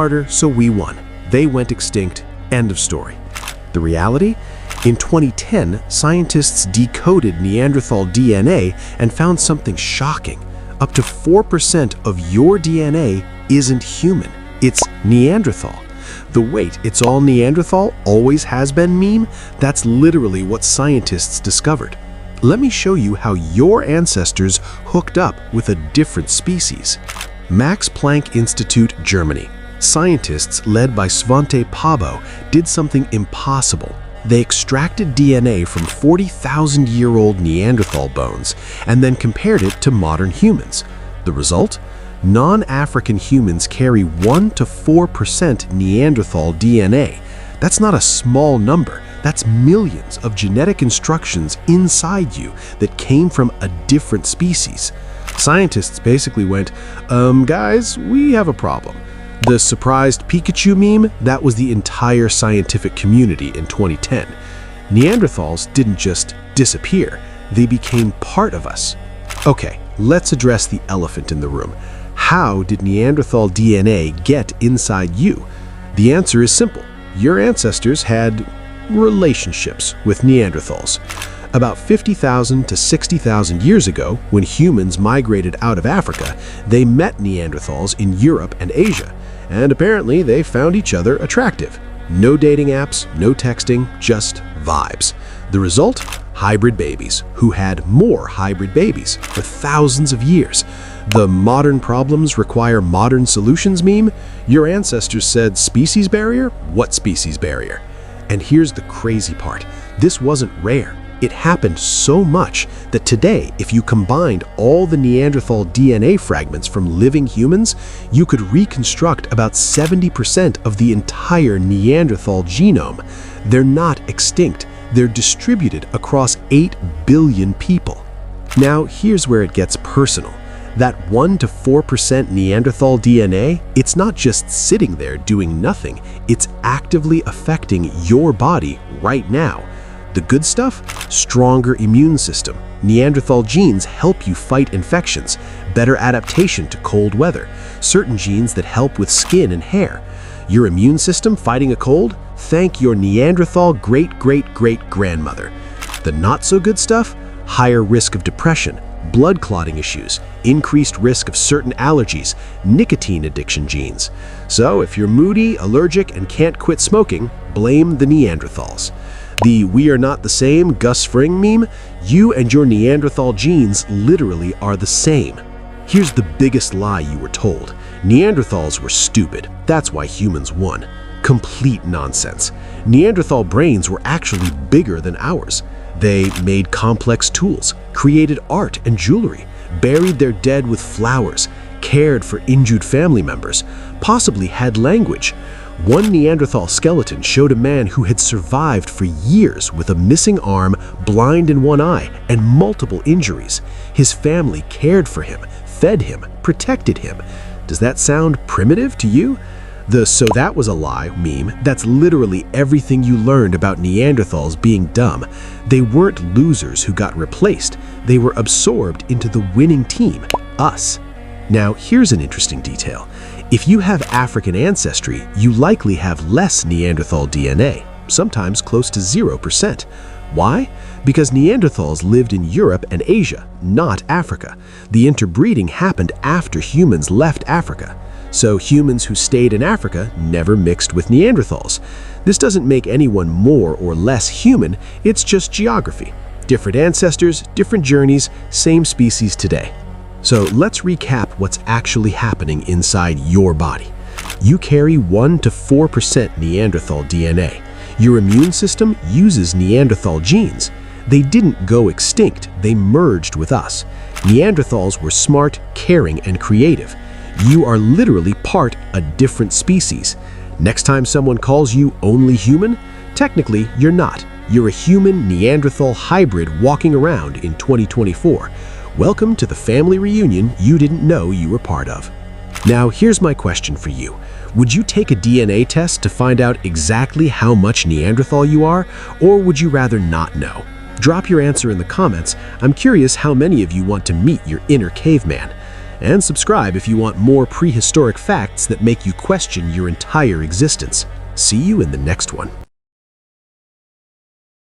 Harder, so we won. They went extinct. End of story. The reality? In 2010, scientists decoded Neanderthal DNA and found something shocking. Up to 4% of your DNA isn't human. It's Neanderthal. The "wait, it's all Neanderthal, always has been" meme, that's literally what scientists discovered. Let me show you how your ancestors hooked up with a different species. Max Planck Institute, Germany. Scientists led by Svante Pääbo did something impossible. They extracted DNA from 40,000-year-old Neanderthal bones and then compared it to modern humans. The result? Non-African humans carry 1 to 4% Neanderthal DNA. That's not a small number. That's millions of genetic instructions inside you that came from a different species. Scientists basically went, guys, we have a problem. The surprised Pikachu meme, that was the entire scientific community in 2010. Neanderthals didn't just disappear, they became part of us. Okay, let's address the elephant in the room. How did Neanderthal DNA get inside you? The answer is simple. Your ancestors had relationships with Neanderthals. About 50,000 to 60,000 years ago, when humans migrated out of Africa, they met Neanderthals in Europe and Asia, and apparently they found each other attractive. No dating apps, no texting, just vibes. The result? Hybrid babies, who had more hybrid babies for thousands of years. The "modern problems require modern solutions" meme? Your ancestors said, species barrier? What species barrier? And here's the crazy part. This wasn't rare. It happened so much that today, if you combined all the Neanderthal DNA fragments from living humans, you could reconstruct about 70% of the entire Neanderthal genome. They're not extinct. They're distributed across 8 billion people. Now, here's where it gets personal. That 1 to 4% Neanderthal DNA, it's not just sitting there doing nothing. It's actively affecting your body right now. The good stuff? Stronger immune system. Neanderthal genes help you fight infections, better adaptation to cold weather, certain genes that help with skin and hair. Your immune system fighting a cold? Thank your Neanderthal great-great-great-grandmother. The not-so-good stuff? Higher risk of depression, blood clotting issues, increased risk of certain allergies, nicotine addiction genes. So if you're moody, allergic, and can't quit smoking, blame the Neanderthals. The "we are not the same" Gus Fring meme? You and your Neanderthal genes literally are the same. Here's the biggest lie you were told. Neanderthals were stupid. That's why humans won. Complete nonsense. Neanderthal brains were actually bigger than ours. They made complex tools, created art and jewelry, buried their dead with flowers, cared for injured family members, possibly had language. One Neanderthal skeleton showed a man who had survived for years with a missing arm, blind in one eye, and multiple injuries. His family cared for him, fed him, protected him. Does that sound primitive to you? The "so that was a lie" meme, that's literally everything you learned about Neanderthals being dumb. They weren't losers who got replaced. They were absorbed into the winning team, us. Now, here's an interesting detail. If you have African ancestry, you likely have less Neanderthal DNA, sometimes close to 0%. Why? Because Neanderthals lived in Europe and Asia, not Africa. The interbreeding happened after humans left Africa. So humans who stayed in Africa never mixed with Neanderthals. This doesn't make anyone more or less human, it's just geography. Different ancestors, different journeys, same species today. So let's recap what's actually happening inside your body. You carry 1 to 4% Neanderthal DNA. Your immune system uses Neanderthal genes. They didn't go extinct, they merged with us. Neanderthals were smart, caring, and creative. You are literally part a different species. Next time someone calls you only human, technically you're not. You're a human Neanderthal hybrid walking around in 2024. Welcome to the family reunion you didn't know you were part of. Now, here's my question for you. Would you take a DNA test to find out exactly how much Neanderthal you are, or would you rather not know? Drop your answer in the comments. I'm curious how many of you want to meet your inner caveman. And subscribe if you want more prehistoric facts that make you question your entire existence. See you in the next one.